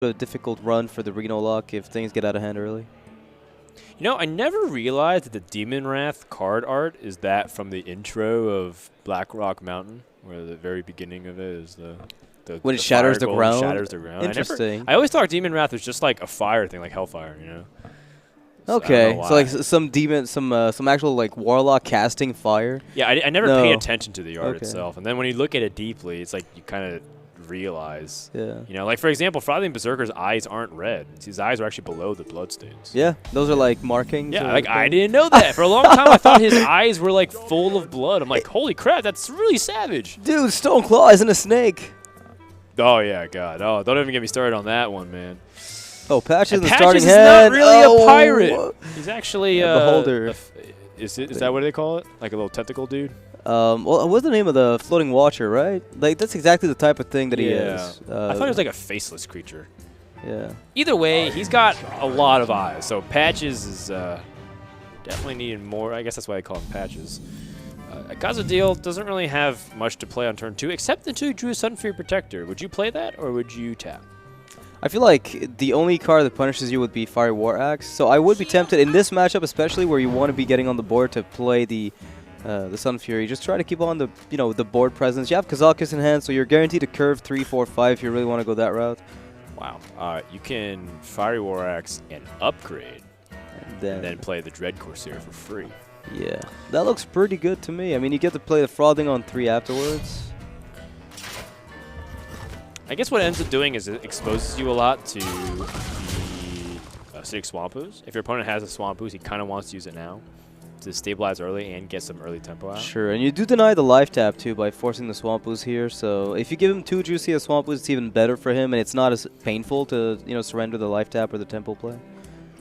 a difficult run for the Reno lock if things get out of hand early. You know, I never realized that the Demon Wrath card art is that from the intro of Black Rock Mountain, where the very beginning of it is the when it shatters the ground. Shatters the ground. Interesting. I always thought Demon Wrath was just like a fire thing, like Hellfire, you know. So okay, so like some demon, some actual like warlock casting fire. Yeah, I never paid attention to the art itself, and then when you look at it deeply, it's like you kind of realize. Yeah. You know, like for example, Frothing Berserker's eyes aren't red. His eyes are actually below the bloodstains. Yeah, those are like markings. Yeah, like I didn't know that. For a long time, I thought his eyes were like full of blood. I'm like, holy crap, that's really savage. Dude, Stone Claw isn't a snake. Oh yeah, God. Oh, don't even get me started on that one, man. Oh, Patches in the Patches starting is head. not really a pirate. He's actually a beholder. Is that what they call it? Like a little tentacle dude? Well, what's the name of the floating watcher, right? Like that's exactly the type of thing that he is. I thought he was like a faceless creature. Yeah. Either way, he's got a lot of eyes. So Patches is definitely needing more. I guess that's why I call him Patches. Kazediel doesn't really have much to play on turn 2, except the 2 drew Sunfury Protector. Would you play that, or would you tap? I feel like the only card that punishes you would be Fiery War Axe. So I would be tempted in this matchup, especially where you want to be getting on the board to play the Sunfury. Just try to keep on the the board presence. You have Kazakus in hand, so you're guaranteed to curve 3, 4, 5 if you really want to go that route. Wow. You can Fiery War Axe and upgrade, and then play the Dread Corsair for free. Yeah, that looks pretty good to me. I mean, you get to play the Frothing on 3 afterwards. I guess what it ends up doing is it exposes you a lot to the Acidic Swampus. If your opponent has a Swampus, he kind of wants to use it now to stabilize early and get some early tempo out. Sure, and you do deny the life tap too by forcing the Swampus here. So if you give him 2 juicy as Swampus, it's even better for him, and it's not as painful to surrender the life tap or the tempo play.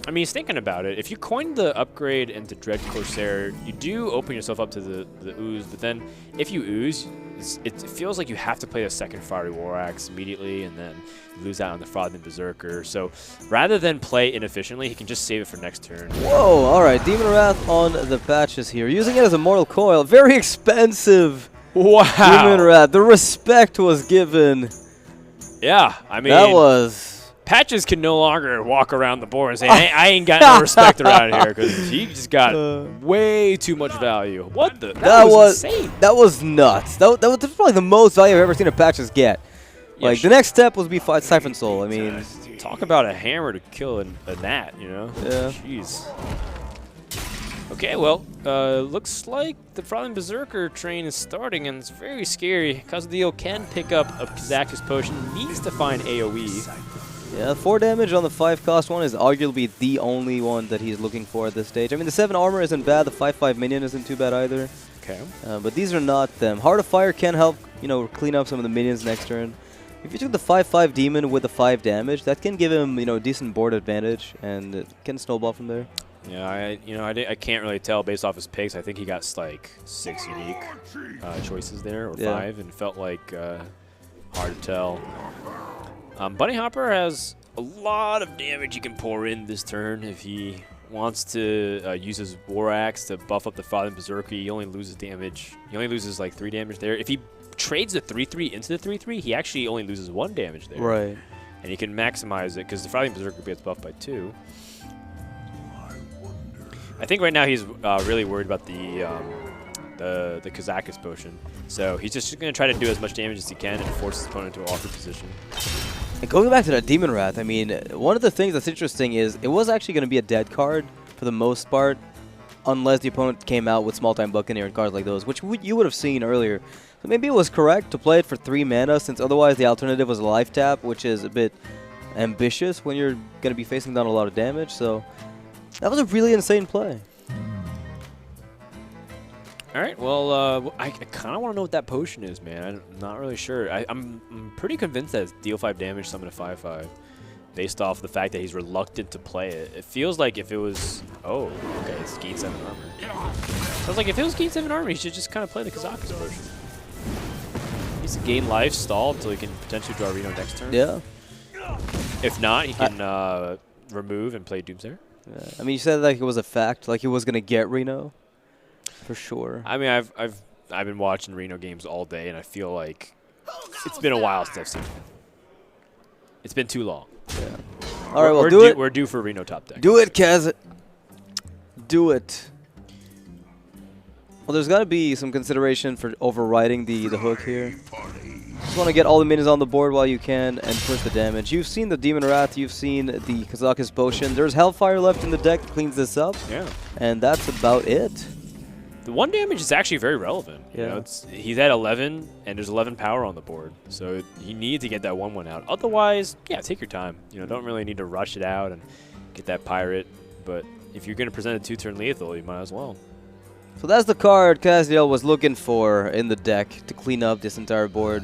I mean, he's thinking about it. If you coin the upgrade into Dread Corsair, you do open yourself up to the ooze, but then if you ooze, it feels like you have to play the second Fiery War Axe immediately, and then you lose out on the Frothing Berserker. So rather than play inefficiently, he can just save it for next turn. Whoa, alright, Demon Wrath on the Patches here. Using it as a Mortal Coil. Very expensive. Wow. Demon Wrath. The respect was given. Yeah, I mean, that was... Patches can no longer walk around the board and say, I ain't got no respect around here, because he just got way too much value. What the? That was insane. That was nuts. That was probably the most value I've ever seen a Patches get. Yeah, like, the next step was be fight Siphon Soul. I mean... Talk about a hammer to kill a gnat, you know? Yeah. Jeez. Okay, well, looks like the Frothing Berserker train is starting, and it's very scary. Kazediel can pick up a Kazakus Potion, needs to find AoE. Yeah, 4 damage on the 5-cost one is arguably the only one that he's looking for at this stage. I mean, the 7 armor isn't bad, the 5/5 minion isn't too bad either. Okay. But these are not them. Heart of Fire can help, clean up some of the minions next turn. If you took the 5/5 demon with the 5 damage, that can give him, decent board advantage, and it can snowball from there. Yeah, I can't really tell based off his picks. I think he got like 6 unique choices there, or 5, and felt like hard to tell. Bunnyhoppor has a lot of damage he can pour in this turn if he wants to use his War Axe to buff up the Frothing Berserker. He only loses damage. He only loses like 3 damage there. If he trades the 3/3 into the 3/3, he actually only loses 1 damage there. Right. And he can maximize it because the Frothing Berserker gets buffed by 2. I think right now he's really worried about the Kazakus Potion. So he's just going to try to do as much damage as he can and force his opponent into an awkward position. And going back to that Demon Wrath, I mean, one of the things that's interesting is it was actually going to be a dead card for the most part, unless the opponent came out with Small-Time Buccaneer and cards like those, which you would have seen earlier. So maybe it was correct to play it for 3 mana, since otherwise the alternative was a life tap, which is a bit ambitious when you're going to be facing down a lot of damage. So that was a really insane play. All right, well, I kind of want to know what that potion is, man. I'm not really sure. I'm pretty convinced that it's deal 5 damage, summon a 5/5, based off the fact that he's reluctant to play it. It feels like if it was... Oh, okay, it's gain 7 armor. Sounds like if it was gain 7 armor, he should just kind of play the Kazakus potion. He needs to gain life, stall until he can potentially draw Reno next turn. Yeah. If not, he can remove and play Doomsayer. Yeah. I mean, you said like it was a fact, like he was going to get Reno. For sure. I mean, I've been watching Reno games all day, and I feel like it's been a while since I've seen it. It's been too long. Yeah. All right, well, do it. We're due for Reno top deck. Do it, Kaz. Do it. Well, there's got to be some consideration for overriding the hook here. Just want to get all the minions on the board while you can and push the damage. You've seen the Demon Wrath, you've seen the Kazakus Potion. There's Hellfire left in the deck that cleans this up. Yeah. And that's about it. The 1 damage is actually very relevant. Yeah. You know, he's at 11, and there's 11 power on the board. So you need to get that 1/1 out. Otherwise, yeah, take your time. You know, don't really need to rush it out and get that pirate. But if you're going to present a 2-turn lethal, you might as well. So that's the card Kazediel was looking for in the deck to clean up this entire board.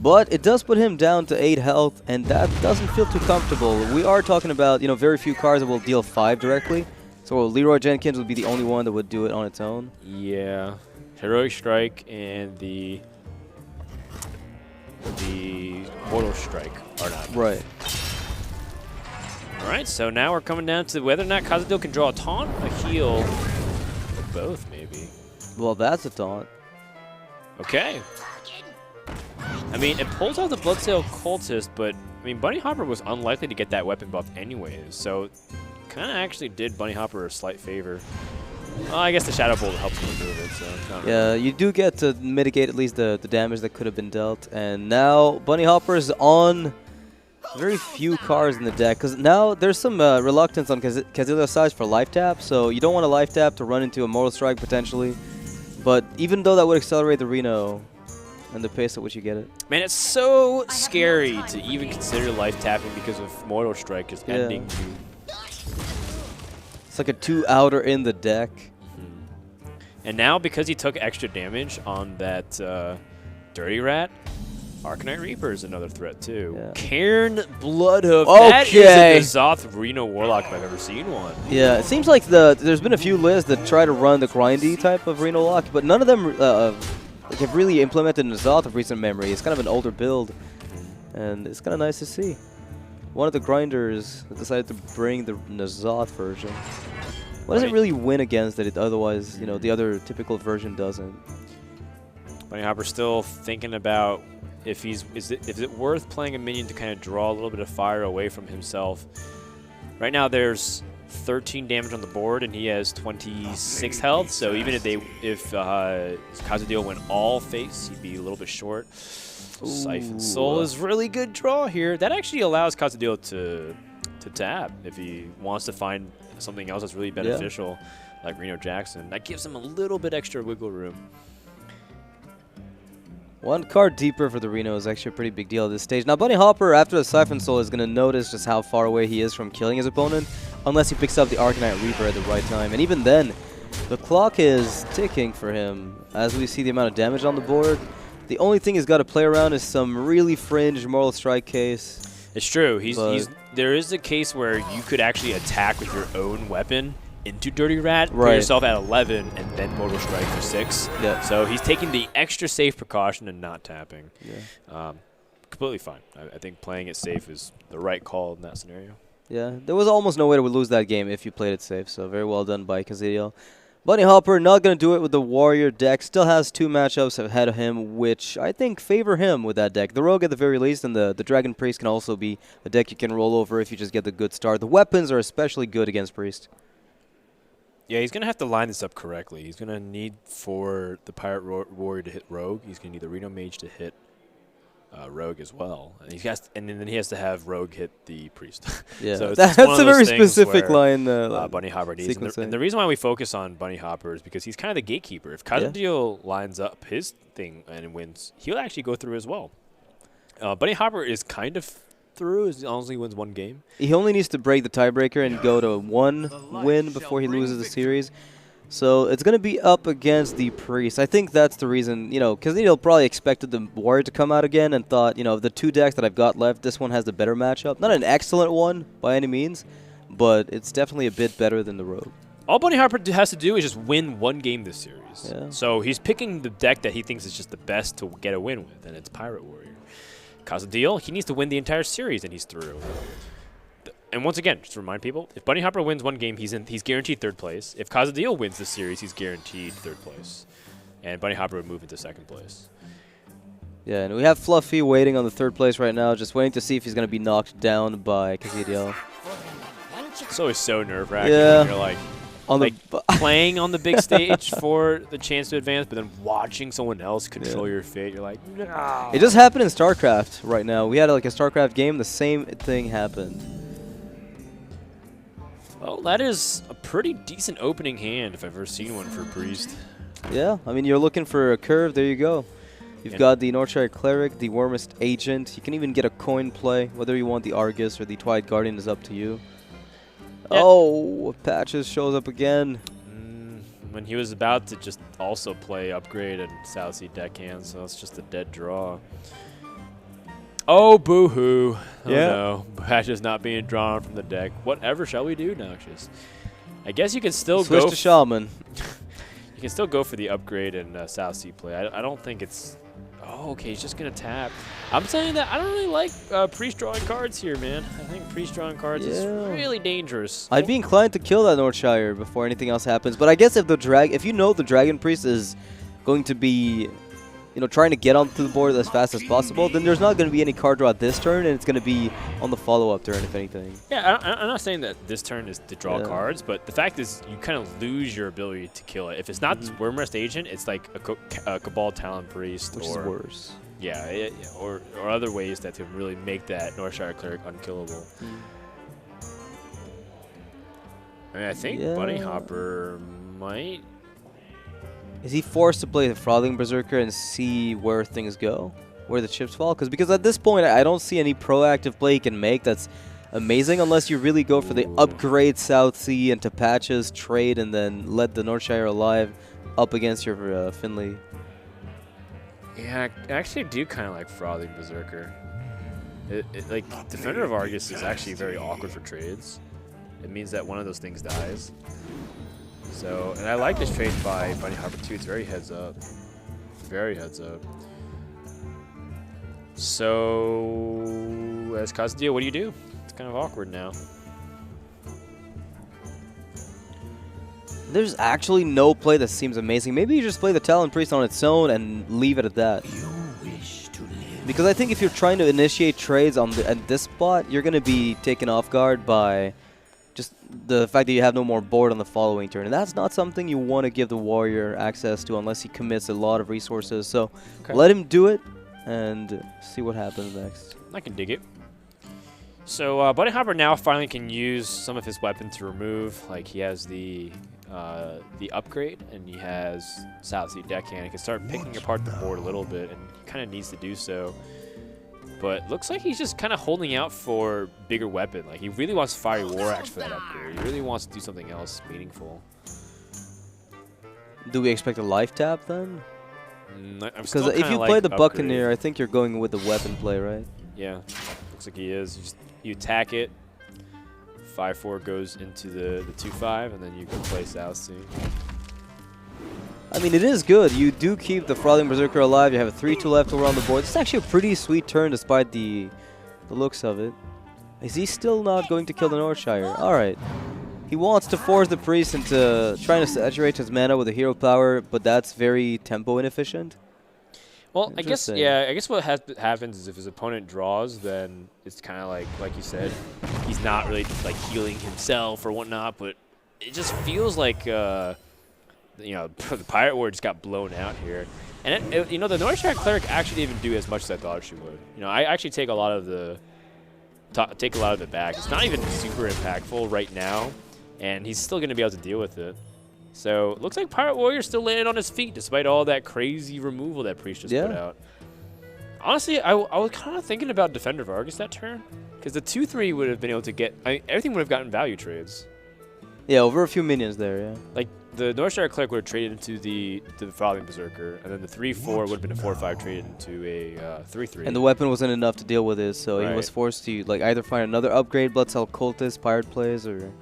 But it does put him down to 8 health, and that doesn't feel too comfortable. We are talking about, you know, very few cards that will deal 5 directly. So Leroy Jenkins would be the only one that would do it on its own. Yeah. Heroic Strike and the Mortal Strike are not. Right. All right, so now we're coming down to whether or not Kazediel can draw a taunt, a heal, or both, maybe. Well, that's a taunt. Okay. I mean, it pulls out the Bloodsail Cultist, but, I mean, Bunnyhoppor was unlikely to get that weapon buff anyways, so kind of actually did Bunnyhoppor a slight favor. Well, I guess the Shadow Bolt helps him remove it, so it's not Yeah, really. you do get to mitigate at least the damage that could have been dealt. And now Bunnyhoppor is on very few cards in the deck, because now there's some reluctance on Kazediel's side for life tap, so you don't want to life tap to run into a Mortal Strike potentially. But even though that would accelerate the Reno and the pace at which you get it. Man, it's so scary to even consider life tapping because of Mortal Strike just ending you. It's like a 2-outer in the deck. And now, because he took extra damage on that Dirty Rat, Arcanite Reaper is another threat, too. Yeah. Cairn Bloodhoof. Okay. That is a Zoth Reno Warlock if I've ever seen one. Yeah, it seems like there's been a few lists that try to run the grindy type of Reno Lock, but none of them have really implemented N'Zoth of recent memory. It's kind of an older build, and it's kind of nice to see. One of the grinders decided to bring the N'Zoth version. What does it really win against that it otherwise, you know, the other typical version doesn't? Bunnyhopper's still thinking about if is it worth playing a minion to kind of draw a little bit of fire away from himself. Right now there's 13 damage on the board and he has 26 health, so even if Kazediel went all face, he'd be a little bit short. Siphon Soul is really good draw here. That actually allows Kazediel to tap if he wants to find something else that's really beneficial, like Reno Jackson. That gives him a little bit extra wiggle room. One card deeper for the Reno is actually a pretty big deal at this stage. Now, Bunnyhoppor, after the Siphon Soul, is going to notice just how far away he is from killing his opponent, unless he picks up the Arcanite Reaper at the right time. And even then, the clock is ticking for him. As we see the amount of damage on the board, the only thing he's got to play around is some really fringe Mortal Strike case. It's true. There is a case where you could actually attack with your own weapon into Dirty Rat, put yourself at 11, and then Mortal Strike for 6. Yeah. So he's taking the extra safe precaution and not tapping. Yeah. Completely fine. I think playing it safe is the right call in that scenario. Yeah, there was almost no way to lose that game if you played it safe, so very well done by Kazediel. Bunnyhoppor not going to do it with the Warrior deck. Still has 2 matchups ahead of him, which I think favor him with that deck. The Rogue at the very least, and the Dragon Priest can also be a deck you can roll over if you just get the good start. The weapons are especially good against Priest. Yeah, he's going to have to line this up correctly. He's going to need for the Pirate Warrior to hit Rogue. He's going to need the Reno Mage to hit Rogue as well. And then he has to have Rogue hit the Priest. Yeah, so that's a very specific line. Bunnyhoppor needs. And the reason why we focus on Bunnyhoppor is because he's kind of the gatekeeper. If Kazediel lines up his thing and wins, he'll actually go through as well. Bunnyhoppor is kind of through as long as he wins 1 game. He only needs to break the tiebreaker and go to 1 win before he loses the series. So it's going to be up against the Priest. I think that's the reason, you know, Kazediel probably expected the Warrior to come out again and thought, you know, the 2 decks that I've got left, this one has the better matchup. Not an excellent one by any means, but it's definitely a bit better than the Rogue. All Bunnyhoppor has to do is just win 1 game this series. Yeah. So he's picking the deck that he thinks is just the best to get a win with, and it's Pirate Warrior. Kazediel, he needs to win the entire series, and he's through. And once again, just to remind people, if Bunnyhoppor wins 1 game, he's guaranteed 3rd place. If Kazediel wins the series, he's guaranteed 3rd place. And Bunnyhoppor would move into 2nd place. Yeah, and we have Fluffy waiting on the 3rd place right now, just waiting to see if he's going to be knocked down by Kazediel. It's always so nerve-wracking Yeah. when you're like playing on the big stage for the chance to advance, but then watching someone else control your fate. You're like, no. It just happened in StarCraft right now. We had like a StarCraft game. The same thing happened. Well, that is a pretty decent opening hand if I've ever seen one for Priest. Yeah, I mean, you're looking for a curve. There you go. You've got the Northshire Cleric, the Warmest Agent. You can even get a coin play. Whether you want the Argus or the Twilight Guardian is up to you. Yeah. Oh, Patches shows up again. When he was about to just also play Upgrade and South Sea Deckhand, so it's just a dead draw. Oh, boo-hoo. Oh, yeah. No. Patches not being drawn from the deck. Whatever shall we do, Noxious? I guess you can still Switch go... to Shaman. You can still go for the Upgrade and South Sea play. I don't think it's... Oh, okay, he's just going to tap. I'm saying that I don't really like Priest drawing cards here, man. I think Priest drawing cards is really dangerous. I'd be inclined to kill that Northshire before anything else happens. But I guess if you know the Dragon Priest is going to be, trying to get onto the board as fast as possible, then there's not going to be any card draw this turn, and it's going to be on the follow-up turn, if anything. Yeah, I'm not saying that this turn is to draw cards, but the fact is you kind of lose your ability to kill it. If it's not Wormrest Agent, it's like a Cabal Talon Priest. Which is worse. Yeah, or other ways that can really make that Northshire Cleric unkillable. I mean, I think Bunnyhoppor might... Is he forced to play the Frothing Berserker and see where things go? Where the chips fall? Because at this point, I don't see any proactive play he can make that's amazing unless you really go for the upgrade South Sea into Patches, trade, and then let the Northshire alive up against your Finley. Yeah, I actually do kind of like Frothing Berserker. Like, Defender of Argus is actually very awkward for trades. It means that one of those things dies. So, and I like this trade by Bunnyhoppor too. It's very heads up. Very heads up. So, as Kazediel, what do you do? It's kind of awkward now. There's actually no play that seems amazing. Maybe you just play the Talon Priest on its own and leave it at that. Because I think if you're trying to initiate trades at this spot, you're going to be taken off guard by just the fact that you have no more board on the following turn. And that's not something you want to give the Warrior access to unless he commits a lot of resources. So let him do it and see what happens next. I can dig it. So Bunnyhoppor now finally can use some of his weapon to remove. Like, he has the upgrade, and he has South Sea Deckhand. He can start picking apart the board a little bit, and he kind of needs to do so. But looks like he's just kind of holding out for bigger weapon. Like, he really wants Fiery War Axe for that upgrade. He really wants to do something else meaningful. Do we expect a life tap then? Because if you play the Buccaneer, I think you're going with the weapon play, right? Yeah, looks like he is. You attack it. 5/4 goes into the 2/5, and then you can play South Sea. I mean, it is good. You do keep the Frothing Berserker alive. You have a 3/2 left over on the board. It's actually a pretty sweet turn despite the looks of it. Is he still not going to kill the Northshire? Alright. He wants to force the Priest into trying to saturate his mana with a hero power, but that's very tempo inefficient. Well, I guess what happens is if his opponent draws, then it's kind of like you said, he's not really like healing himself or whatnot, but it just feels like the Pirate War just got blown out here. And the Northshire Cleric actually didn't even do as much as I thought she would. I actually take a lot of it back. It's not even super impactful right now, and he's still going to be able to deal with it. So it looks like Pirate Warrior's still landing on his feet despite all that crazy removal that Priest just put out. Honestly, I was kind of thinking about Defender of Argus that turn, because the 2/3 would have been able to get. Everything would have gotten value trades. Yeah, over a few minions there. Yeah. Like the Northshire Cleric would have traded into the Frothing Berserker, and then the 3/4 would have been a 4/5 traded into a 3/3. And the weapon wasn't enough to deal with it, so he was forced to either find another upgrade, Bloodcell Cultist, Pirate plays, or.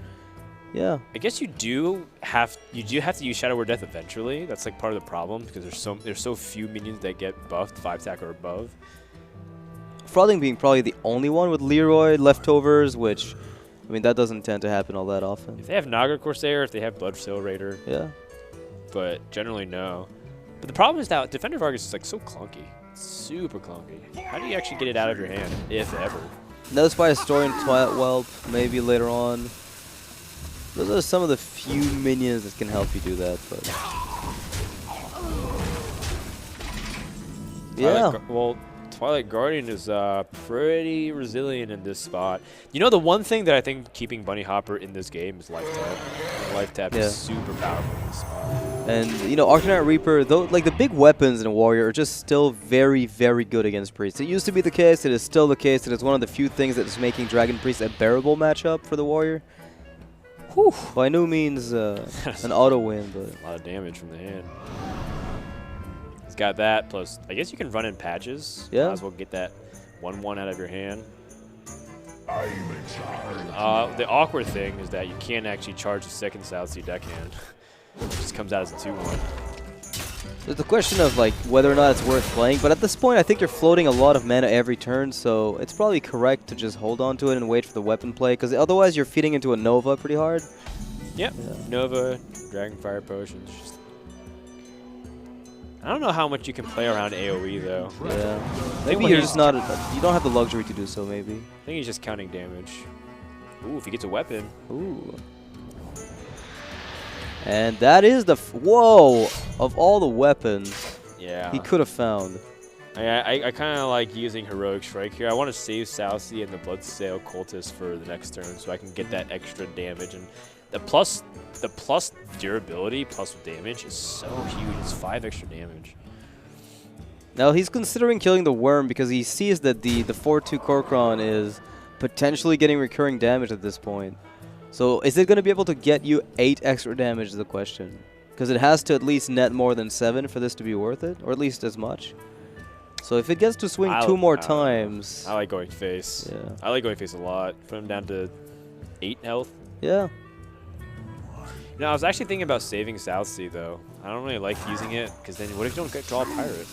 Yeah. I guess you do have to use Shadow Word Death eventually. That's like part of the problem because there's so few minions that get buffed 5-stack or above. Frothing being probably the only one with Leroy leftovers, which I mean that doesn't tend to happen all that often. If they have Naga Corsair, if they have Bloodsail Raider. Yeah. But generally no. But the problem is that Defender of Argus is like so clunky. super clunky. How do you actually get it out of your hand, if ever? Nether Spy Historian, Twilight Whelp, maybe later on. Those are some of the few minions that can help you do that, but yeah. Twilight Guardian is pretty resilient in this spot. You know, the one thing that I think keeping Bunnyhoppor in this game is life tap. And life tap is super powerful in this spot. And you know, Arcanite Reaper, though, like the big weapons in Warrior are just still very, very good against Priest. It used to be the case. It is still the case. It is one of the few things that is making Dragon Priest a bearable matchup for the Warrior. Whew, by no means an auto win, but a lot of damage from the hand. He's got that, plus I guess you can run in patches. Yeah. Might as well get that 1-1 out of your hand. The awkward thing is that you can't actually charge the second South Sea deckhand. It just comes out as a 2-1. There's the question of like whether or not it's worth playing, but at this point I think you're floating a lot of mana every turn, so it's probably correct to just hold on to it and wait for the weapon play, because otherwise you're feeding into a Nova pretty hard. Yep, yeah. Nova, Dragonfire Potions. I don't know how much you can play around AoE though. Yeah. Maybe you're just not, you don't have the luxury to do so maybe. I think he's just counting damage. Ooh, if he gets a weapon. Ooh. And that is the whoa of all the weapons. Yeah. He could have found. I kind of like using Heroic Strike here. I want to save Southsea and the Bloodsail Cultist for the next turn so I can get that extra damage. And the plus durability plus damage is so huge. It's 5 extra damage. Now he's considering killing the worm because he sees that the 4/2 Korkron is potentially getting recurring damage at this point. So is it going to be able to get you 8 extra damage is the question. Because it has to at least net more than 7 for this to be worth it, or at least as much. So if it gets to swing 2 more times... I like going face. Yeah. I like going face a lot. Put him down to 8 health. Yeah. You know, I was actually thinking about saving Southsea though. I don't really like using it, because then what if you don't draw a pirate?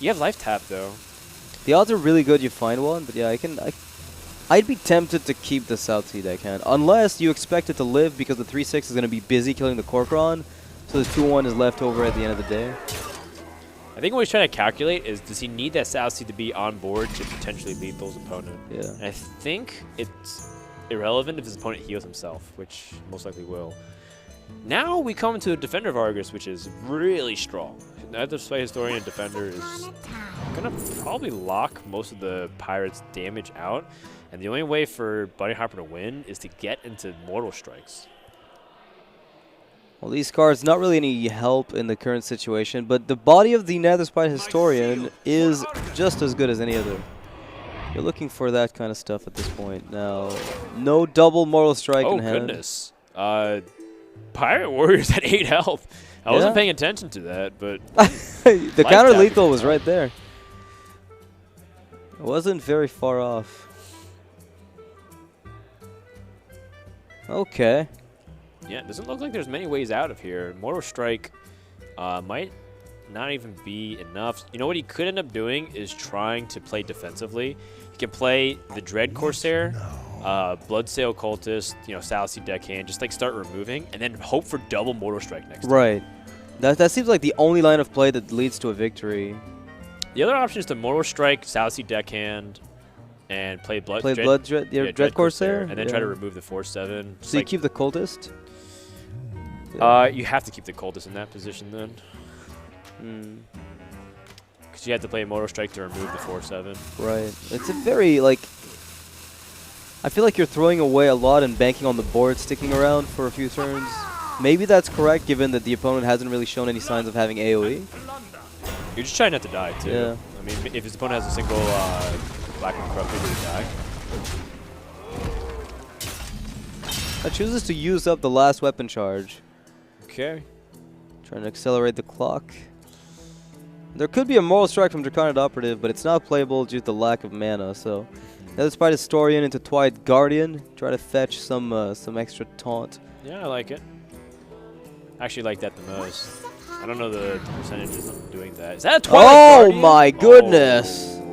You have life tap though. The odds are really good you find one, but yeah, I'd be tempted to keep the South Sea deckhand, unless you expect it to live because the 3/6 is going to be busy killing the Korkron, so the 2/1 is left over at the end of the day. I think what he's trying to calculate is, does he need that South Sea to be on board to potentially lethal his opponent? Yeah. And I think it's irrelevant if his opponent heals himself, which most likely will. Now we come to Defender of Argus, which is really strong. Nether Spy Historian and Defender is going to probably lock most of the Pirates' damage out. And the only way for Bunnyhoppor to win is to get into Mortal Strikes. Well, these cards, not really any help in the current situation, but the body of the Nether Spy Historian is just as good as any other. You're looking for that kind of stuff at this point. Now, no double Mortal Strike in hand. Oh, goodness. Pirate Warriors at 8 health. I wasn't paying attention to that, but... the counter lethal was right there. It wasn't very far off. Okay. Yeah, it doesn't look like there's many ways out of here. Mortal Strike might not even be enough. You know what he could end up doing is trying to play defensively. He can play the Dread Corsair, Bloodsail Cultist, you know, South Sea Deckhand, just like start removing, and then hope for double Mortal Strike next time. Right. That seems like the only line of play that leads to a victory. The other option is to Mortal Strike, South Sea Deckhand, and play Dread Corsair, and then try to remove the 4/7. So you keep the Cultist? You have to keep the Cultist in that position then. Because you have to play Mortal Strike to remove the 4/7. Right. It's a very, like... I feel like you're throwing away a lot and banking on the board sticking around for a few turns. Maybe that's correct, given that the opponent hasn't really shown any signs of having AoE. You're just trying not to die, too. Yeah. I mean, if his opponent has a single Black and Corrupt, he's die. That chooses to use up the last weapon charge. Okay. Trying to accelerate the clock. There could be a Moral Strike from Draconic Operative, but it's not playable due to the lack of mana, so... Nether Spy Historian into Twilight Guardian. Try to fetch some extra taunt. Yeah, I like it. I actually like that the most. I don't know the percentages on doing that. Is that a Twilight Guardian? My goodness! Oh.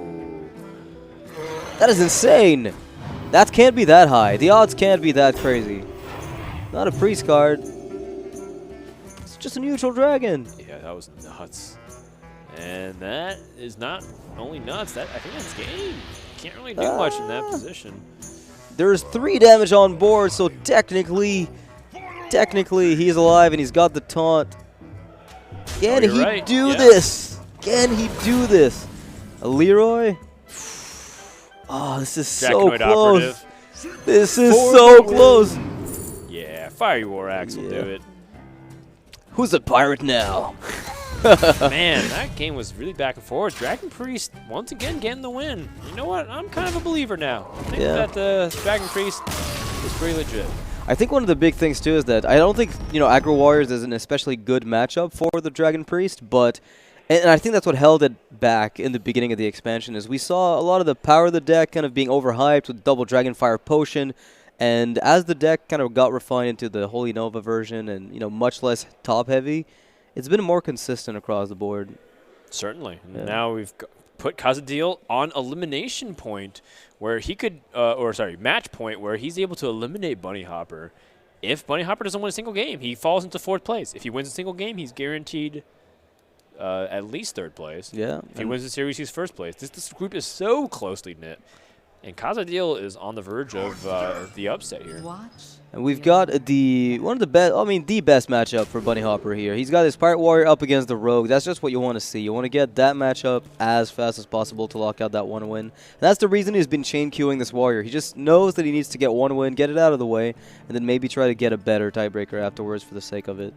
That is insane! That can't be that high. The odds can't be that crazy. Not a priest card. It's just a neutral dragon. Yeah, that was nuts. And that is not only nuts, I think that's game. Can't really do much in that position. There's 3 damage on board, so technically he's alive and he's got the taunt. Can he do this? Can he do this? A Leroy? Oh, this is so close. This is so close. Yeah, Fiery War Axe will do it. Who's a pirate now? Man, that game was really back and forth. Dragon Priest, once again, getting the win. You know what? I'm kind of a believer now. I think that the Dragon Priest is pretty legit. I think one of the big things, too, is that I don't think, Aggro Warriors is an especially good matchup for the Dragon Priest, but... And I think that's what held it back in the beginning of the expansion, is we saw a lot of the power of the deck kind of being overhyped with double Dragonfire Potion, and as the deck kind of got refined into the Holy Nova version and, much less top-heavy, it's been more consistent across the board. Certainly. Yeah. Now we've put Kazediel on elimination point, where he could, match point, where he's able to eliminate Bunnyhoppor. If Bunnyhoppor doesn't win a single game, he falls into 4th place. If he wins a single game, he's guaranteed at least 3rd place. Yeah. If he wins the series, he's 1st place. This group is so closely knit. And Kazediel is on the verge of the upset here. And we've got the best matchup for Bunnyhoppor here. He's got his Pirate Warrior up against the Rogue. That's just what you want to see. You want to get that matchup as fast as possible to lock out that 1 win. And that's the reason he's been chain queuing this Warrior. He just knows that he needs to get 1 win, get it out of the way, and then maybe try to get a better tiebreaker afterwards for the sake of it.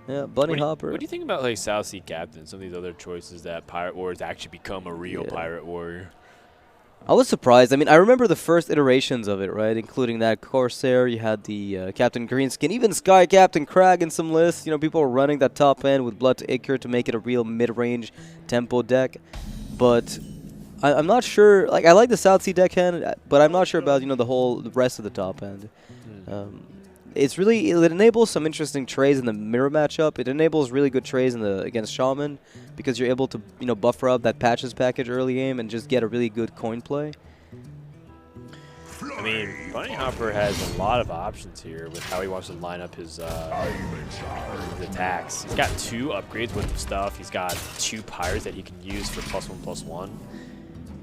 Yeah, Bunnyhoppor. What do you think about like South Sea Captain? Some of these other choices that Pirate Warriors actually become a real Pirate Warrior. I was surprised. I mean, I remember the first iterations of it, right? Including that Corsair. You had the Captain Greenskin, even Sky Captain Crag in some lists. People were running that top end with Blood to Ichor to make it a real mid-range tempo deck. But I'm not sure. Like, I like the South Sea deckhand, but I'm not sure about the rest of the top end. It enables some interesting trays in the mirror matchup. It enables really good trays against Shaman because you're able to buffer up that patches package early game and just get a really good coin play. I mean, Bunnyhoppor has a lot of options here with how he wants to line up his attacks. He's got 2 upgrades worth of stuff. He's got 2 pirates that he can use for +1/+1.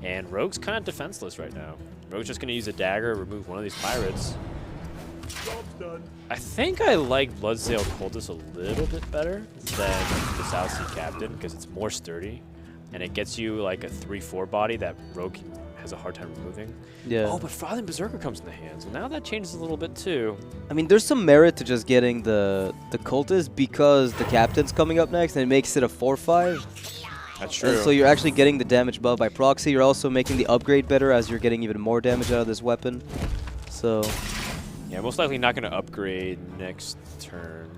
And Rogue's kind of defenseless right now. Rogue's just going to use a dagger, remove one of these pirates. I think I like Bloodsail Cultist a little bit better than the South Sea Captain because it's more sturdy and it gets you like a 3/4 body that Rogue has a hard time removing. Yeah. Oh, but Frothing Berserker comes in the hands. Well, now that changes a little bit too. I mean, there's some merit to just getting the Cultist because the Captain's coming up next and it makes it a 4/5. That's true. And so you're actually getting the damage buff by proxy. You're also making the upgrade better as you're getting even more damage out of this weapon. So... yeah, most likely not going to upgrade next turn.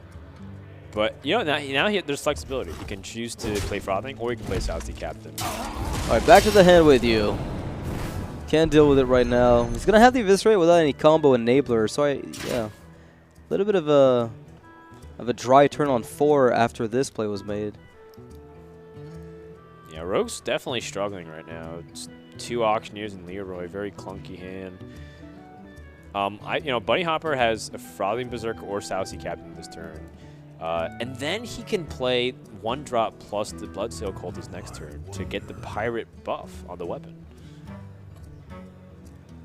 But, now there's flexibility. You can choose to play Frothing, or you can play South Sea Captain. All right, back to the hand with you. Can't deal with it right now. He's going to have the Eviscerate without any combo enabler. So, a little bit of a dry turn on 4 after this play was made. Yeah, Rogue's definitely struggling right now. It's 2 Auctioneers and Leroy, very clunky hand. Bunnyhoppor has a Frothing Berserker or South Sea Captain this turn. And then he can play 1-drop plus the Bloodsail Cultist next turn to get the pirate buff on the weapon.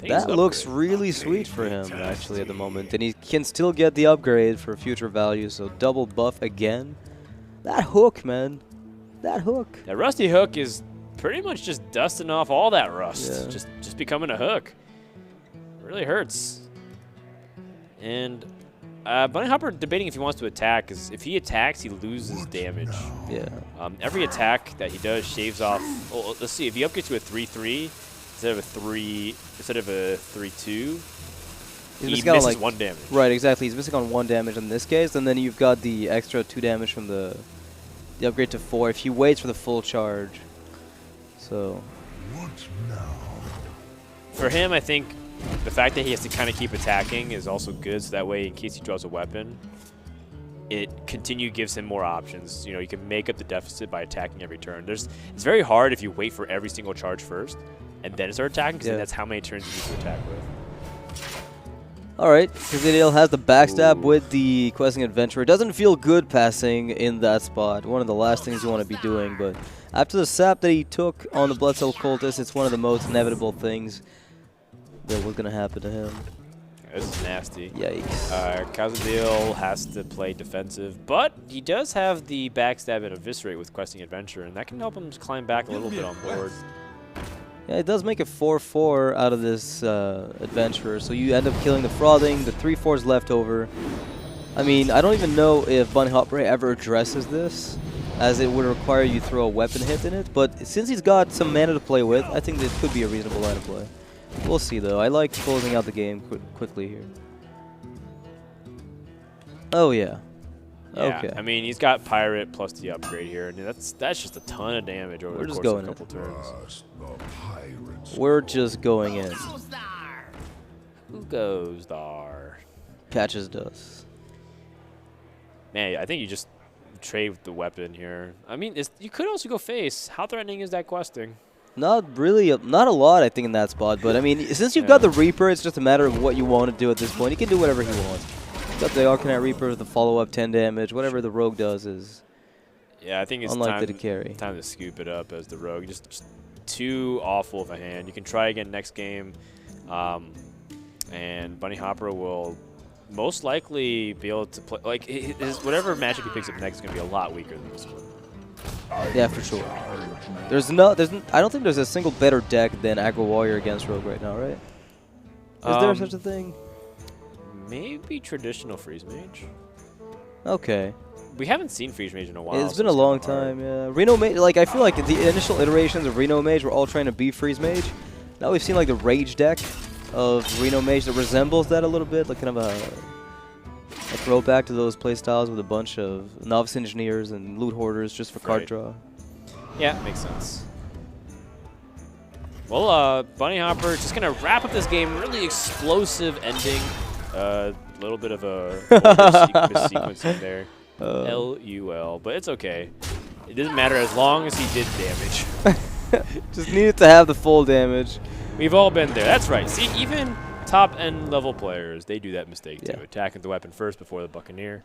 That looks really sweet for him, actually, at the moment. And he can still get the upgrade for future value, so double buff again. That hook, man. That hook. That rusty hook is pretty much just dusting off all that rust. Yeah. Just becoming a hook. Really hurts. And Bunnyhoppor debating if he wants to attack, because if he attacks, he loses damage. Yeah. Every attack that he does shaves off. Well, let's see. If he upgrades to a 3/3 instead of a 3/2, he misses 1 damage. Right, exactly. He's missing on 1 damage in this case, and then you've got the extra 2 damage from the upgrade to 4 if he waits for the full charge. So. For him, I think the fact that he has to kind of keep attacking is also good, so that way, in case he draws a weapon, it gives him more options. You can make up the deficit by attacking every turn. It's very hard if you wait for every single charge first and then start attacking, because that's how many turns you need to attack with. All right, Kazediel has the backstab with the questing adventurer. Doesn't feel good passing in that spot. One of the last things you want to be doing, but after the sap that he took on the Blood Cell Cultist, it's one of the most inevitable things that was going to happen to him. This is nasty. Yikes. Kazediel has to play defensive, but he does have the backstab and eviscerate with questing adventure, and that can help him climb back a little bit on board. Yeah, it does make a 4-4 out of this adventurer, so you end up killing the frothing, the 3-4s left over. I mean, I don't even know if Bunnyhoppor ever addresses this, as it would require you throw a weapon hit in it, but since he's got some mana to play with, I think this could be a reasonable line of play. We'll see, though. I like closing out the game quickly here. Oh, yeah. Yeah, Okay. I mean, he's got Pirate plus the upgrade here, and that's just a ton of damage over the course of a couple turns. We're just going in. Who goes there? Patches does. Man, I think you just trade with the weapon here. I mean, you could also go face. How threatening is that questing? Not really, not a lot, I think, in that spot. But, I mean, since you've got the Reaper, it's just a matter of what you want to do at this point. He can do whatever he wants. He's got the Arcanite Reaper with the follow-up 10 damage. Whatever the Rogue does is I think it's unlikely to carry. Time to scoop it up as the Rogue. Just too awful of a hand. You can try again next game. And Bunnyhoppor will most likely be able to play. Like, whatever matchup he picks up next is going to be a lot weaker than this one. Yeah, for sure. I don't think there's a single better deck than Aggro Warrior against Rogue right now, right? Is there such a thing? Maybe traditional Freeze Mage. Okay. We haven't seen Freeze Mage in a while. It's been a long time, yeah. Reno Mage, like, I feel like the initial iterations of Reno Mage were all trying to be Freeze Mage. Now we've seen, like, the Rage deck of Reno Mage that resembles that a little bit, like kind of a throwback to those playstyles with a bunch of Novice Engineers and Loot Hoarders just for card draw. Yeah, makes sense. Well, Bunnyhoppor just going to wrap up this game. Really explosive ending. A little bit of a sequencing there. LUL, but it's okay. It doesn't matter as long as he did damage. Just needed to have the full damage. We've all been there. That's right. See, even top-end level players, they do that mistake too. Attacking the weapon first before the Buccaneer.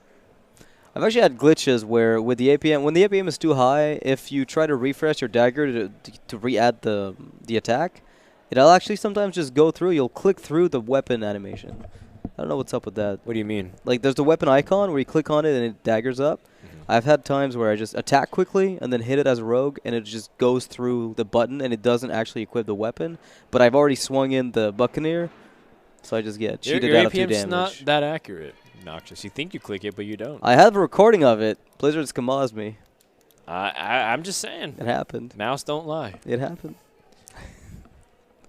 I've actually had glitches where with the APM, when the APM is too high, if you try to refresh your dagger to re-add the attack, it'll actually sometimes just go through. You'll click through the weapon animation. I don't know what's up with that. What do you mean? Like, there's the weapon icon where you click on it and it daggers up. I've had times where I just attack quickly and then hit it as a rogue, and it just goes through the button and it doesn't actually equip the weapon. But I've already swung in the Buccaneer, so I just get cheated out of 2 damage. Your APM's not that accurate, Noxious. You think you click it, but you don't. I have a recording of it. Blizzard's Kamaz me. I'm just saying. It happened. Mouse don't lie. It happened.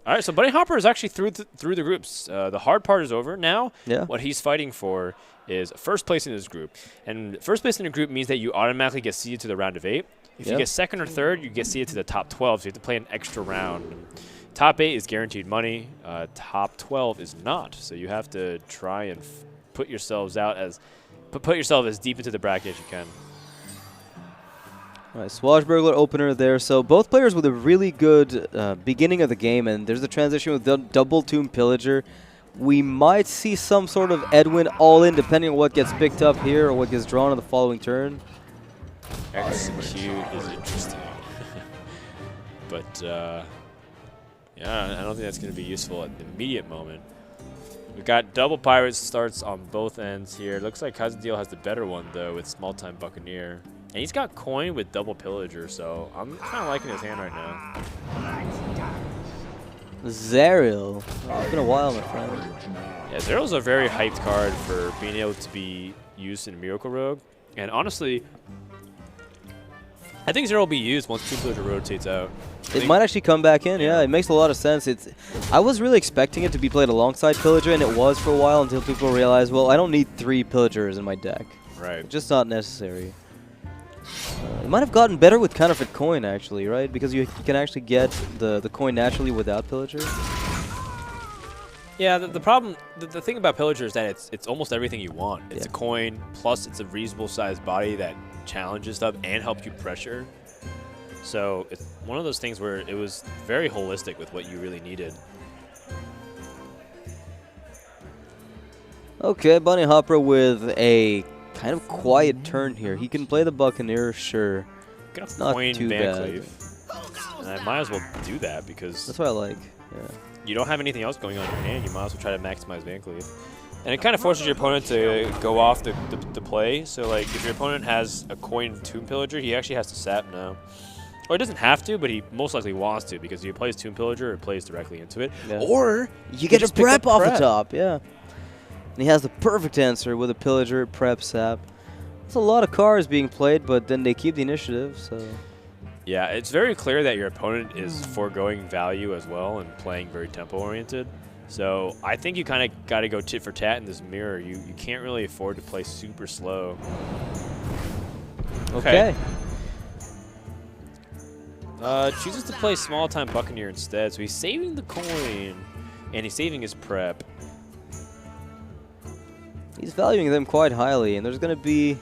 All right, so Bunnyhoppor is actually through the groups. The hard part is over now. Yeah. What he's fighting for is first place in his group. And first place in a group means that you automatically get seeded to the round of 8. If you get second or third, you get seeded to the top 12, so you have to play an extra round. Top 8 is guaranteed money. Top 12 is not, so you have to try and put yourself as deep into the bracket as you can. All right, Swashbuckler opener there. So both players with a really good beginning of the game, and there's the transition with the double Tomb Pillager. We might see some sort of Edwin all-in depending on what gets picked up here or what gets drawn on the following turn. Execute is interesting. But, yeah, I don't think that's going to be useful at the immediate moment. We've got double Pirates starts on both ends here. Looks like Kazediel has the better one, though, with Small-Time Buccaneer. And he's got coin with double Pillager, so I'm kind of liking his hand right now. Zariel. Oh, it's been a while, my friend. Yeah, Zariel's a very hyped card for being able to be used in Miracle Rogue. And honestly, I think Zariel will be used once Tomb Pillager rotates out. It might actually come back in, yeah. It makes a lot of sense. I was really expecting it to be played alongside Pillager, and it was for a while until people realized, well, I don't need 3 Pillagers in my deck. Right. Just not necessary. It might have gotten better with counterfeit coin, actually, right? Because you can actually get the coin naturally without Pillager. Yeah, the problem, the thing about Pillager is that it's almost everything you want. It's a coin, plus it's a reasonable sized body that challenges stuff and helps you pressure. So it's one of those things where it was very holistic with what you really needed. Okay, Bunnyhoppor with a kind of quiet turn here. He can play the Buccaneer, sure. Gonna Not coin too Van bad. Cleave. And I might as well do that because That's what I like. Yeah. you don't have anything else going on in your hand. You might as well try to maximize Van Cleave. And it kind of forces your opponent to go off the play. So, like, if your opponent has a coin Tomb Pillager, he actually has to sap now. Or he doesn't have to, but he most likely wants to because if he plays Tomb Pillager, it plays directly into it. Yeah. Or You get a just pick prep up off the prep. top, yeah. And he has the perfect answer with a Pillager, prep, sap. It's a lot of cards being played, but then they keep the initiative, so... Yeah, it's very clear that your opponent is foregoing value as well and playing very tempo-oriented. So I think you kind of got to go tit for tat in this mirror. You can't really afford to play super slow. Okay. Chooses to play small-time Buccaneer instead, so he's saving the coin, and he's saving his prep. He's valuing them quite highly, and there's going to be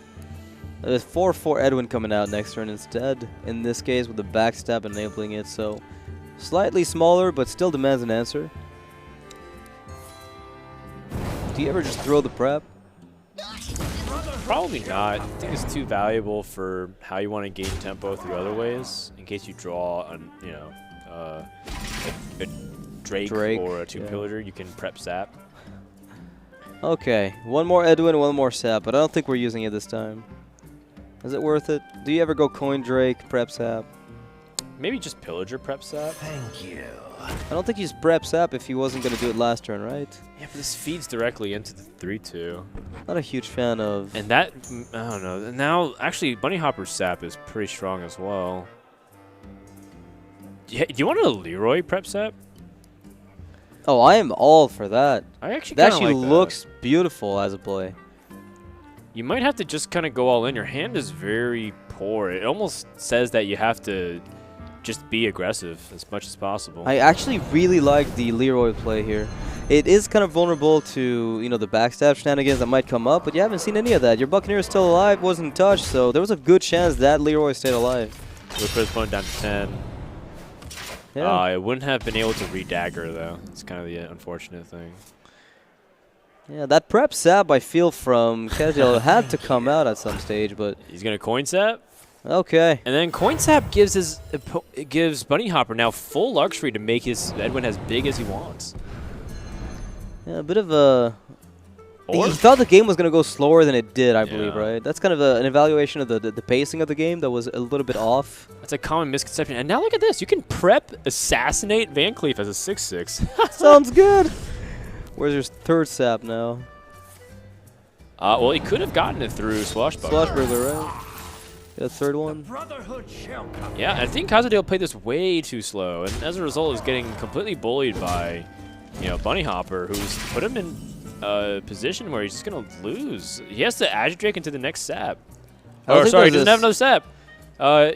a 4-4 Edwin coming out next turn instead, in this case with the backstab enabling it, so slightly smaller, but still demands an answer. Do you ever just throw the prep? Probably not. I think it's too valuable for how you want to gain tempo through other ways. In case you draw, a Drake or a Tomb Pillager, you can prep sap. Okay, one more Edwin, one more sap, but I don't think we're using it this time. Is it worth it? Do you ever go coin Drake, prep sap? Maybe just Pillager prep sap. Thank you. I don't think he's prep sap if he wasn't going to do it last turn, right? Yeah, but this feeds directly into the 3-2. Not a huge fan of... And that, I don't know. Now, actually, Bunnyhopper's sap is pretty strong as well. Do you want a Leroy prep sap? Oh, I am all for that. I actually That kind of actually like looks beautiful as a play. You might have to just kind of go all in. Your hand is very poor. It almost says that you have to just be aggressive as much as possible. I actually really like the Leroy play here. It is kind of vulnerable to, you know, the backstab shenanigans that might come up, but you haven't seen any of that. Your Buccaneer is still alive, wasn't touched, so there was a good chance that Leroy stayed alive. We'll put his opponent down to 10. Yeah. I wouldn't have been able to re-dagger, though. It's kind of the unfortunate thing. Yeah, that prep sap I feel from Kazediel had to come out at some stage, but He's going to coin sap. okay. And then coin sap gives Bunnyhoppor now full luxury to make his Edwin as big as he wants. Yeah, a bit of a... Or He thought the game was going to go slower than it did, I believe, Yeah. right? That's kind of an evaluation of the pacing of the game that was a little bit off. that's a common misconception. And now look at this. You can prep assassinate Van Cleef as a 6-6. Sounds good. Where's your third sap now? Well, he could have gotten it through Swashbuckler. Swashbuckler, right? The third one. Brotherhood shall come. Yeah, I think Kazediel played this way too slow, and as a result is getting completely bullied by, Bunnyhoppor, who's put him in a position where he's just going to lose. He has to Agidrake into the next sap. Or, sorry, he doesn't have another sap.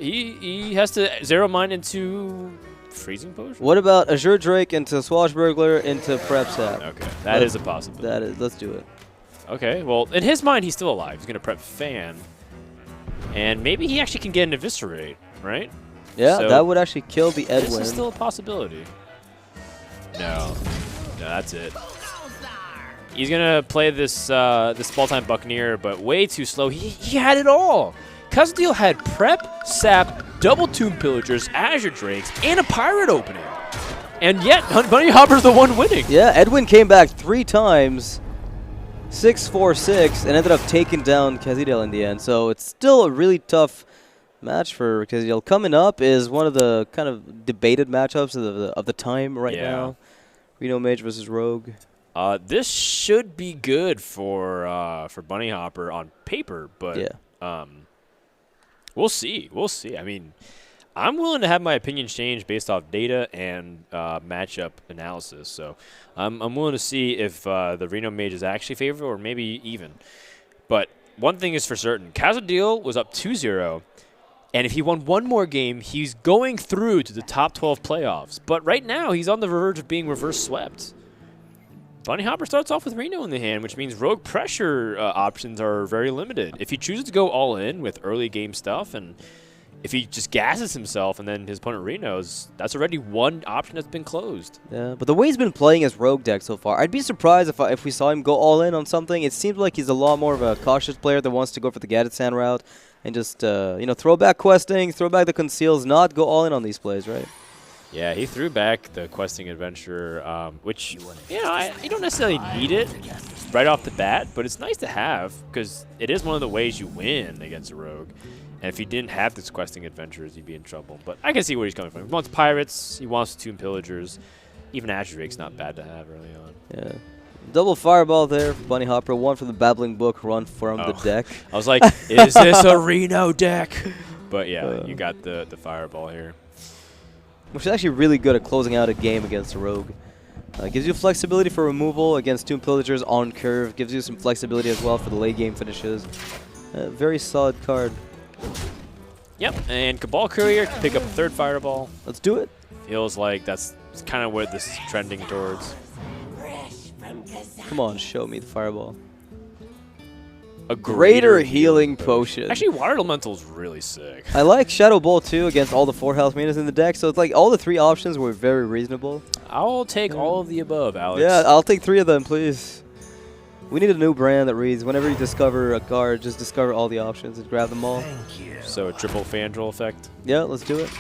He has to Zero Mine into Freezing Potion? What about Azure Drake into Swashbuckler into Prep Sap? Okay, that is a possibility. That is. Let's do it. Okay, well, in his mind, he's still alive. He's going to prep Fan. And maybe he actually can get an Eviscerate, right? Yeah, So that would actually kill the Edwin. This is still a possibility. No, that's it. He's gonna play this small-time Buccaneer, but way too slow. He had it all. Kazediel had Prep, Sap, Double Tomb Pillagers, Azure Drakes, and a Pirate opening. And yet, Bunnyhoppor's the one winning. Yeah, Edwin came back 3 times, 6-4-6, and ended up taking down Kazediel in the end. So it's still a really tough match for Kazediel. Coming up is one of the kind of debated matchups of the time right now. Reno Mage versus Rogue. This should be good for Bunnyhoppor on paper, but yeah. We'll see. We'll see. I mean, I'm willing to have my opinion change based off data and matchup analysis. So I'm willing to see if the Reno Mage is actually favorable or maybe even. But one thing is for certain. Kazediel was up 2-0. And if he won one more game, he's going through to the top 12 playoffs. But right now, he's on the verge of being reverse swept. Bunnyhoppor starts off with Reno in the hand, which means rogue pressure options are very limited. If he chooses to go all in with early game stuff, and if he just gasses himself and then his opponent Renos, that's already one option that's been closed. Yeah, but the way he's been playing his rogue deck so far, I'd be surprised if we saw him go all in on something. It seems like he's a lot more of a cautious player that wants to go for the Gadget route and just, you know, throw back questing, throw back the conceals, not go all in on these plays, right? Yeah, he threw back the questing adventure, which, you know, you don't necessarily need it right off the bat, but it's nice to have because it is one of the ways you win against a rogue. And if he didn't have this questing adventures, he'd be in trouble. But I can see where he's coming from. He wants pirates, he wants Tomb Pillagers. Even Azure Drake's not bad to have early on. Yeah. Double fireball there for Bunnyhoppor. One from the Babbling Book, run from the deck. I was like, is this a Reno deck? But yeah, you got the fireball here. Which is actually really good at closing out a game against a rogue. Gives you flexibility for removal against Tomb Pillagers on curve. Gives you some flexibility as well for the late game finishes. Very solid card. Yep, and Cabal Courier can pick up a third fireball. Let's do it. Feels like that's kind of where this is trending towards. Come on, show me the fireball. A greater healing potion. Actually, Water Elemental's really sick. I like Shadow Bolt too against all the 4 health minions in the deck, so it's like all the 3 options were very reasonable. I'll take all of the above, Alex. Yeah, I'll take 3 of them, please. We need a new brand that reads, whenever you discover a card, just discover all the options and grab them all. So a triple Fandral effect? Yeah, let's do it.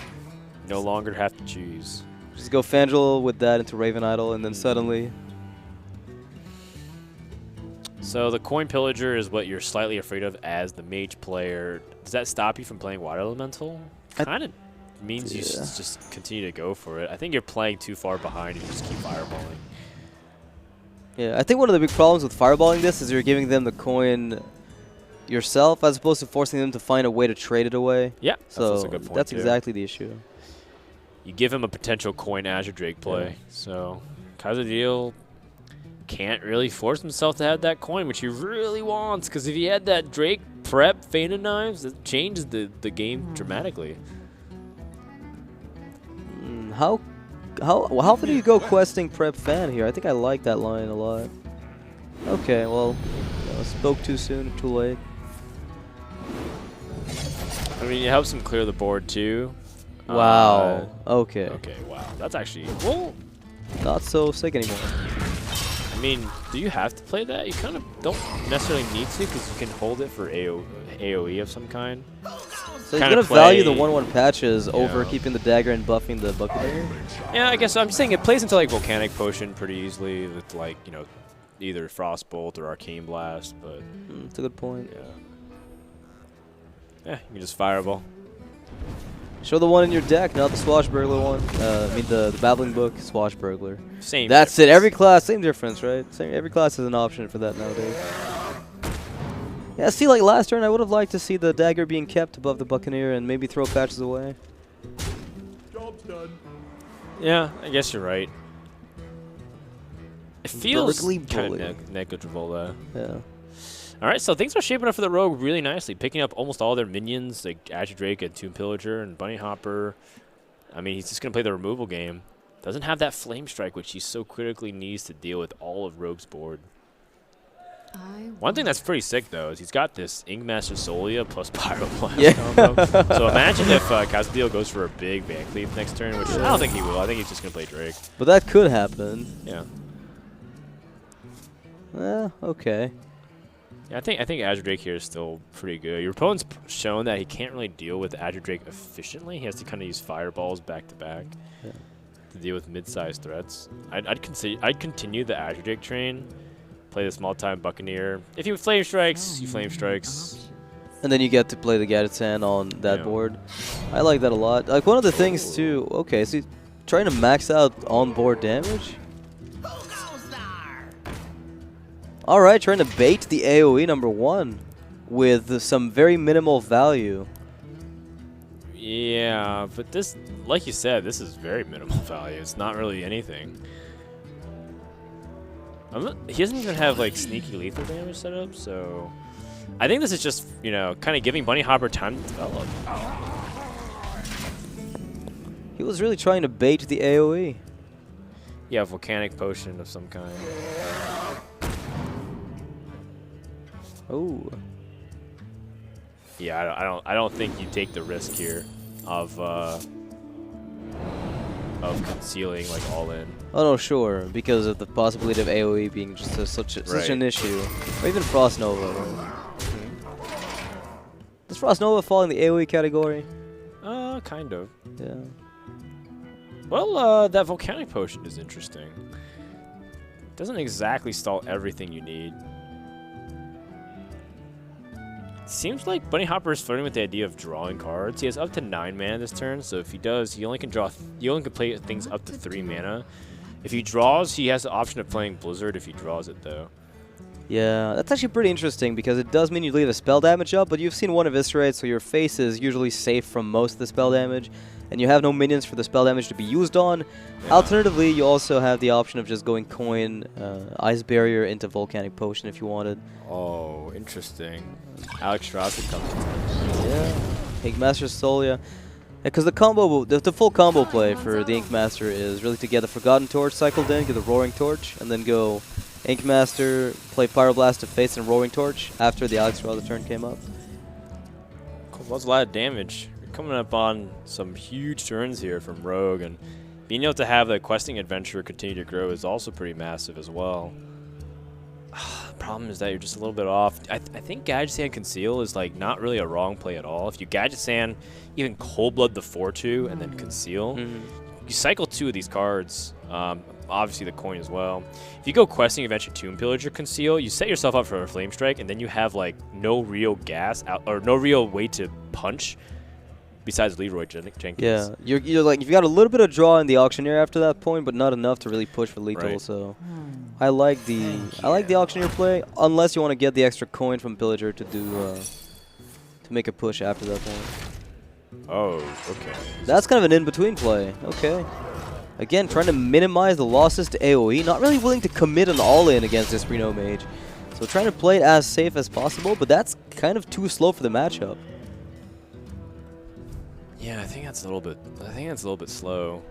No longer have to choose. Just go Fandral with that into Raven Idol, and then suddenly... So the Coin Pillager is what you're slightly afraid of as the mage player. Does that stop you from playing Water Elemental? Kind of means you should just continue to go for it. I think you're playing too far behind if you just keep fireballing. Yeah, I think one of the big problems with fireballing this is you're giving them the coin yourself as opposed to forcing them to find a way to trade it away. Yeah, so that's a good point. That's exactly the issue. You give him a potential coin Azure Drake play. Yeah. So Kazediel can't really force himself to have that coin, which he really wants, because if he had that Drake prep Feint Knives, it changes the game dramatically. How often do you go questing prep fan here? I think I like that line a lot. Okay, well, spoke too soon, too late. I mean, it helps him clear the board too. Wow. Okay. Okay, wow. That's actually, well, not so sick anymore. I mean, do you have to play that? You kind of don't necessarily need to, because you can hold it for AoE of some kind. So you're going to value the 1/1 patches over keeping the dagger and buffing the Buccaneer? Yeah, I guess I'm just saying it plays into like Volcanic Potion pretty easily with like, you know, either Frostbolt or Arcane Blast, but... That's a good point. Yeah, you can just Fireball. Show the one in your deck, not the Swashbuckler one. I mean the Babbling Book, Swashbuckler. Same That's difference. it. Every class, same difference, right? Every class has an option for that nowadays. Yeah, see, like last turn, I would have liked to see the dagger being kept above the Buccaneer and maybe throw patches away. Job's done. Yeah, I guess you're right. It feels kind of negligible, though. Yeah. All right, so things are shaping up for the Rogue really nicely, picking up almost all their minions, like Azure Drake and Tomb Pillager and Bunnyhoppor. I mean, he's just going to play the removal game. Doesn't have that Flame Strike, which he so critically needs to deal with all of Rogue's board. One thing that's pretty sick, though, is he's got this Inkmaster Solia plus Pyroblast combo. So imagine if Kazediel goes for a big Van Cleave next turn, which I don't think he will. I think he's just going to play Drake. But that could happen. Yeah. Okay. Yeah, I think Azure Drake here is still pretty good. Your opponent's shown that he can't really deal with Azure Drake efficiently. He has to kind of use fireballs back to back to deal with mid-sized threats. I'd continue the Azure Drake train. Play the small-time Buccaneer. If you Flame Strikes, you Flame Strikes. And then you get to play the Gadget on that board. I like that a lot. Like one of the things too. Okay, so he's trying to max out on-board damage. All right, trying to bait the AoE #1 with some very minimal value. Yeah, but this, like you said, this is very minimal value. It's not really anything. He doesn't even have like sneaky lethal damage set up, so I think this is just, you know, kind of giving Bunnyhoppor time to develop. He was really trying to bait the AoE. Yeah, Volcanic Potion of some kind. Oh. Yeah, I don't think you take the risk here. of concealing like all in. Oh no, sure, because of the possibility of AoE being just such an issue, or even Frost Nova. Does Frost Nova fall in the AoE category? Kind of. Yeah. Well, that volcanic potion is interesting. Doesn't exactly stall everything you need. Seems like Bunnyhoppor is flirting with the idea of drawing cards. He has up to 9 mana this turn, so if he does, he only can play things up to 3 mana. If he draws, he has the option of playing Blizzard if he draws it, though. Yeah, that's actually pretty interesting because it does mean you leave the spell damage up, but you've seen one Eviscerate, so your face is usually safe from most of the spell damage, and you have no minions for the spell damage to be used on. Yeah. Alternatively, you also have the option of just going coin, Ice Barrier into Volcanic Potion if you wanted. Oh, interesting. Alex Strauss comes to touch. Yeah, Ink Master Solia. Because the combo, the full combo play for the Ink Master is really to get the Forgotten Torch cycled in, get the Roaring Torch, and then go Ink Master, play Pyroblast to face and Roaring Torch after the Alex Strauss turn came up. Cool, that's a lot of damage. You're coming up on some huge turns here from Rogue, and being able to have the questing adventure continue to grow is also pretty massive as well. The problem is that you're just a little bit off. I think Gadget Sand Conceal is like not really a wrong play at all. If you Gadget Sand, even Cold Blood the 4/2 and then Conceal, you cycle 2 of these cards. Obviously the coin as well. If you go questing Adventure Tomb Pillager Conceal, you set yourself up for a Flame Strike, and then you have like no real gas out or no real way to punch besides Leroy Jenkins. Yeah, you're like you've got a little bit of draw in the Auctioneer after that point, but not enough to really push for lethal. Right. So I like the Auctioneer play, unless you want to get the extra coin from Pillager to do to make a push after that point. Oh, okay. That's kind of an in-between play. Okay. Again, trying to minimize the losses to AoE, not really willing to commit an all-in against this Reno Mage. So trying to play it as safe as possible, but that's kind of too slow for the matchup. Yeah, I think that's a little bit slow.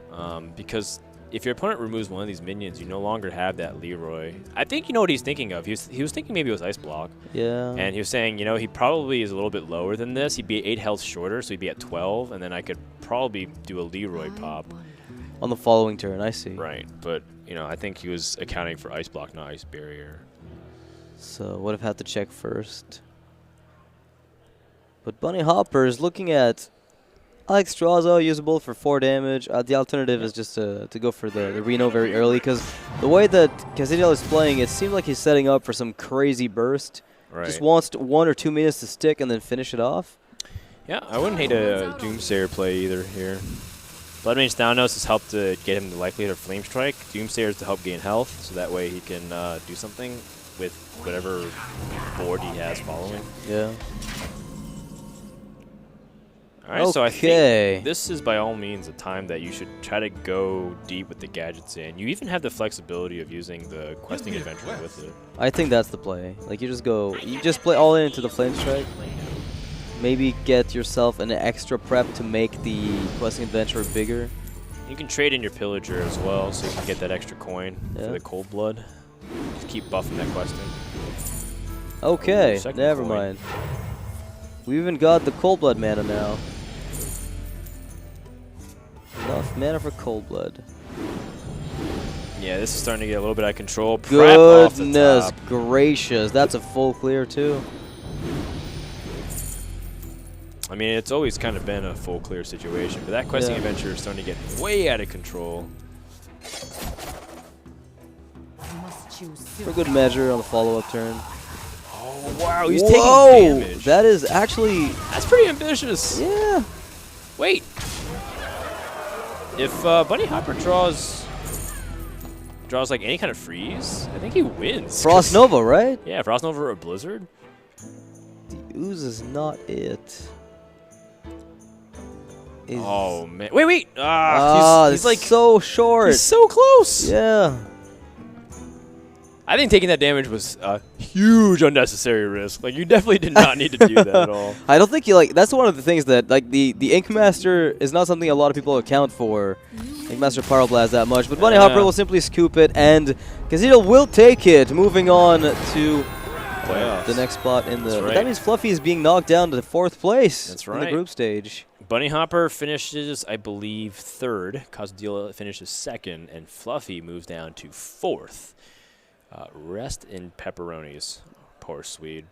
Because if your opponent removes one of these minions, you no longer have that Leroy. I think you know what he's thinking of. He was thinking maybe it was Ice Block. Yeah. And he was saying, you know, he probably is a little bit lower than this. He'd be 8 health shorter, so he'd be at 12, and then I could probably do a Leroy pop. On the following turn, I see. Right, but, you know, I think he was accounting for Ice Block, not Ice Barrier. So would have had to check first. But Bunnyhoppor is looking at Alex Strazo usable for 4 damage. The alternative is just to go for the Reno very early, because the way that Kazediel is playing, it seems like he's setting up for some crazy burst. Right. Just wants 1 or 2 minutes to stick and then finish it off. Yeah, I wouldn't hate a Doomsayer play either here. Blood Mage Thanatos has helped to get him the likelihood of Flame Strike. Doomsayer is to help gain health, so that way he can do something with whatever board he has following. Yeah. Alright, okay. So I think this is by all means a time that you should try to go deep with the gadgets in. You even have the flexibility of using the questing adventure with it. I think that's the play. Like you just play all in into the Flame Strike. Maybe get yourself an extra prep to make the questing adventure bigger. You can trade in your Pillager as well, so you can get that extra coin for the Cold Blood. Just keep buffing that questing. Okay, never mind. We even got the Cold Blood mana now. Enough mana for Cold Blood. Yeah, this is starting to get a little bit out of control. Goodness gracious, that's a full clear too. I mean, it's always kind of been a full clear situation, but that questing adventure is starting to get way out of control. For good measure on the follow-up turn. Oh, wow, he's taking damage. That is actually... That's pretty ambitious. Yeah. Wait. If Bunnyhoppor draws like any kind of freeze, I think he wins. Frost Nova, right? Yeah, Frost Nova or Blizzard. The ooze is not it. Oh man! Wait! He's like so short. He's so close. Yeah. I think taking that damage was a huge unnecessary risk. Like, you definitely did not need to do that at all. I don't think that's one of the things that, like, the Ink Master is not something a lot of people account for. Ink Master Pyroblast that much, but Bunnyhoppor will simply scoop it, and Kazediel will take it, moving on to playoffs. The next spot in the... That means Fluffy is being knocked down to 4th place in the group stage. Bunnyhoppor finishes, I believe, 3rd. Kazediel finishes 2nd, and Fluffy moves down to 4th. Rest in pepperonis. Poor Swede.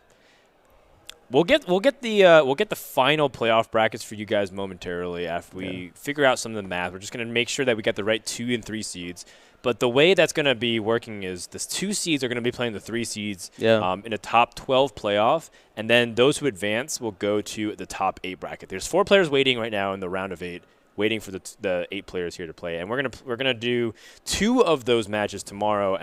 We'll get the final playoff brackets for you guys momentarily after we figure out some of the math. We're just gonna make sure that we get the right 2 and 3 seeds. But the way that's gonna be working is the 2 seeds are gonna be playing the 3 seeds in a top 12 playoff, and then those who advance will go to the top 8 bracket. There's 4 players waiting right now in the round of 8, waiting for the 8 players here to play, and we're gonna do 2 of those matches tomorrow.